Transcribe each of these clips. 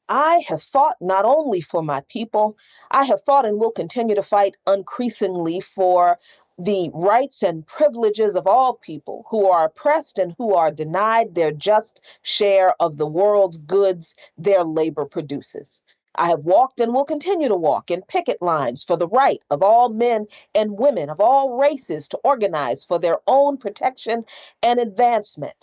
I have fought not only for my people, I have fought and will continue to fight increasingly for the rights and privileges of all people who are oppressed and who are denied their just share of the world's goods their labor produces. I have walked and will continue to walk in picket lines for the right of all men and women of all races to organize for their own protection and advancement.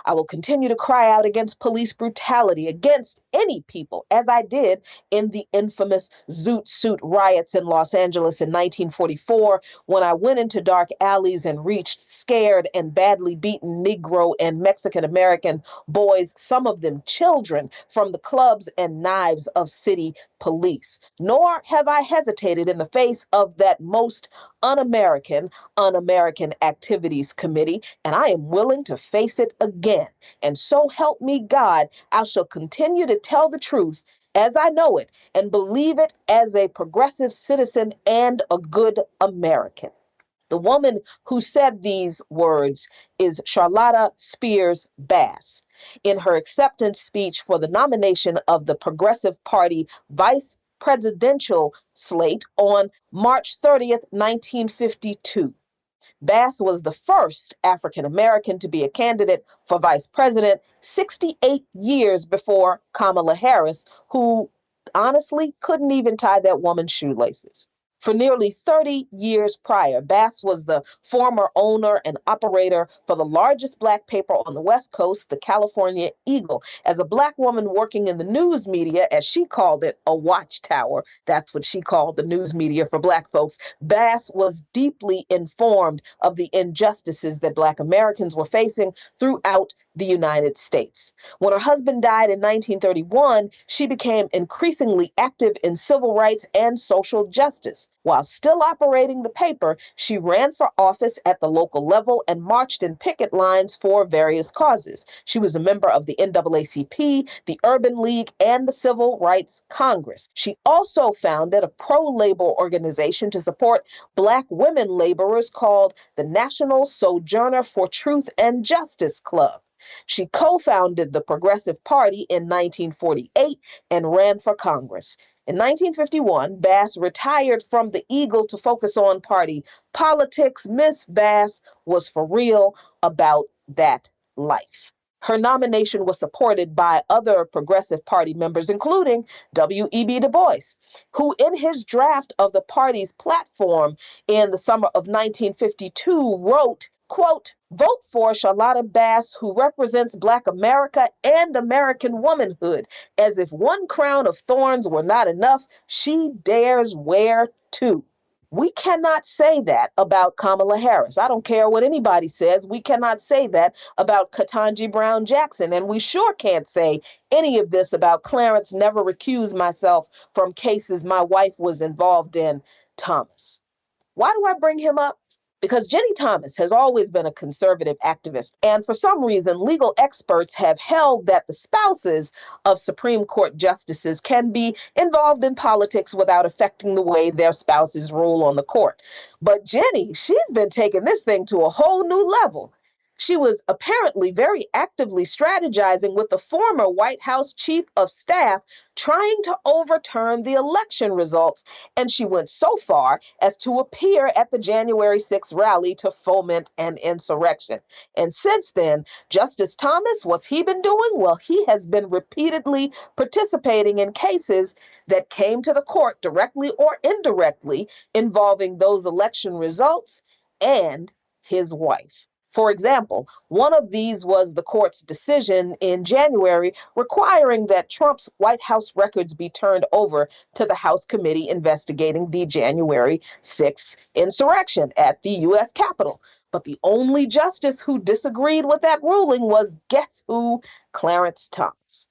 I will continue to cry out against police brutality against any people, as I did in the infamous Zoot Suit riots in Los Angeles in 1944, when I went into dark alleys and reached scared and badly beaten Negro and Mexican American boys, some of them children, from the clubs and knives of city police. Nor have I hesitated in the face of that most un-American Activities Committee, and I am willing to face it again. And so help me God, I shall continue to tell the truth as I know it and believe it as a progressive citizen and a good American. The woman who said these words is Charlotta Spears Bass. In her acceptance speech for the nomination of the Progressive Party vice presidential slate on March 30th, 1952. Bass was the first African American to be a candidate for vice president 68 years before Kamala Harris, who honestly couldn't even tie that woman's shoelaces. For nearly 30 years prior, Bass was the former owner and operator for the largest Black paper on the West Coast, the California Eagle. As a Black woman working in the news media, as she called it, a watchtower, that's what she called the news media for Black folks, Bass was deeply informed of the injustices that Black Americans were facing throughout the United States. When her husband died in 1931, she became increasingly active in civil rights and social justice. While still operating the paper, she ran for office at the local level and marched in picket lines for various causes. She was a member of the NAACP, the Urban League, and the Civil Rights Congress. She also founded a pro-labor organization to support Black women laborers called the National Sojourner for Truth and Justice Club. She co-founded the Progressive Party in 1948 and ran for Congress. In 1951, Bass retired from the Eagle to focus on party politics. Miss Bass was for real about that life. Her nomination was supported by other Progressive Party members, including W.E.B. Du Bois, who in his draft of the party's platform in the summer of 1952 wrote, quote, "Vote for Charlotta Bass, who represents Black America and American womanhood. As if one crown of thorns were not enough, she dares wear two." We cannot say that about Kamala Harris. I don't care what anybody says. We cannot say that about Ketanji Brown Jackson. And we sure can't say any of this about Clarence Never Recuse Myself from cases my wife was involved in, Thomas. Why do I bring him up? Because Jenny Thomas has always been a conservative activist, and for some reason, legal experts have held that the spouses of Supreme Court justices can be involved in politics without affecting the way their spouses rule on the court. But Jenny, she's been taking this thing to a whole new level. She was apparently very actively strategizing with the former White House chief of staff, trying to overturn the election results. And she went so far as to appear at the January 6th rally to foment an insurrection. And since then, Justice Thomas, what's he been doing? Well, he has been repeatedly participating in cases that came to the court directly or indirectly involving those election results and his wife. For example, one of these was the court's decision in January requiring that Trump's White House records be turned over to the House committee investigating the January 6th insurrection at the U.S. Capitol. But the only justice who disagreed with that ruling was, guess who? Clarence Thomas.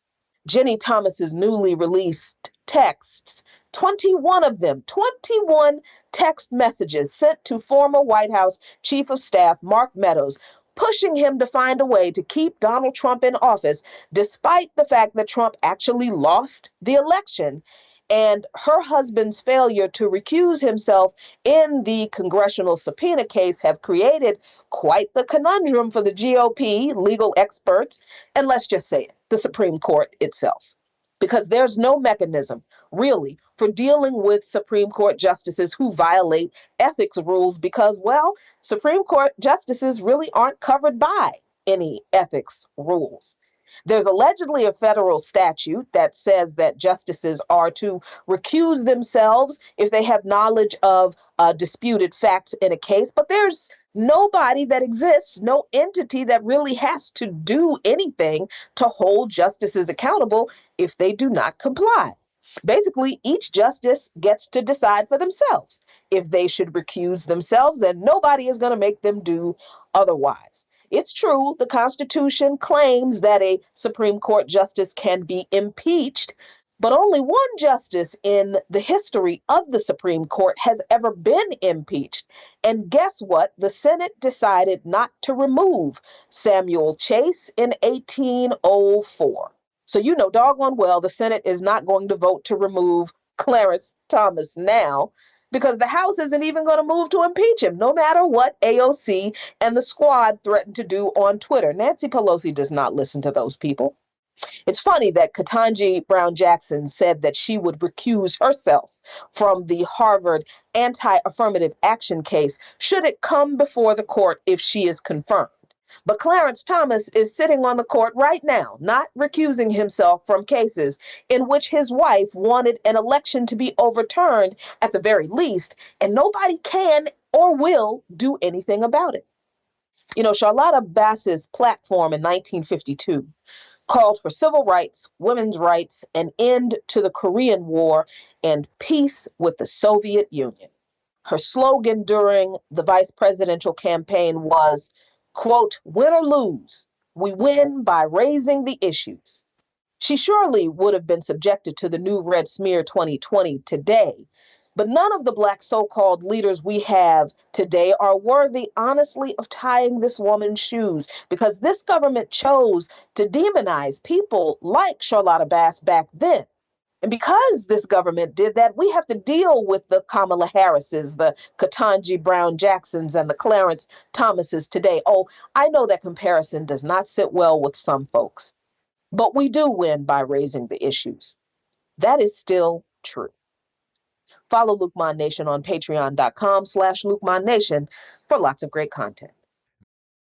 Jenny Thomas's newly released texts, 21 of them, 21 text messages sent to former White House Chief of Staff Mark Meadows, pushing him to find a way to keep Donald Trump in office, despite the fact that Trump actually lost the election, and her husband's failure to recuse himself in the congressional subpoena case have created quite the conundrum for the GOP, legal experts, and let's just say it, the Supreme Court itself. because there's no mechanism really for dealing with Supreme Court justices who violate ethics rules because, well, Supreme Court justices really aren't covered by any ethics rules. There's allegedly a federal statute that says that justices are to recuse themselves if they have knowledge of disputed facts in a case, but there's nobody that exists, no entity that really has to do anything to hold justices accountable if they do not comply. Basically, each justice gets to decide for themselves if they should recuse themselves, and nobody is going to make them do otherwise. It's true, the Constitution claims that a Supreme Court justice can be impeached, but only one justice in the history of the Supreme Court has ever been impeached. And guess what? The Senate decided not to remove Samuel Chase in 1804. So you know doggone well the Senate is not going to vote to remove Clarence Thomas now, because the House isn't even going to move to impeach him, no matter what AOC and the squad threaten to do on Twitter. Nancy Pelosi does not listen to those people. It's funny that Ketanji Brown Jackson said that she would recuse herself from the Harvard anti-affirmative action case should it come before the court if she is confirmed. But Clarence Thomas is sitting on the court right now, not recusing himself from cases in which his wife wanted an election to be overturned at the very least, and nobody can or will do anything about it. You know, Charlotta Bass's platform in 1952 called for civil rights, women's rights, an end to the Korean War, and peace with the Soviet Union. Her slogan during the vice presidential campaign was, quote, "Win or lose, we win by raising the issues." She surely would have been subjected to the new red smear 2020 today, but none of the Black so-called leaders we have today are worthy, honestly, of tying this woman's shoes, because this government chose to demonize people like Charlotta Bass back then. And because this government did that, we have to deal with the Kamala Harrises, the Ketanji Brown Jacksons, and the Clarence Thomases today. Oh, I know that comparison does not sit well with some folks, but we do win by raising the issues. That is still true. Follow Luqman Nation on patreon.com/LuqmanNation for lots of great content.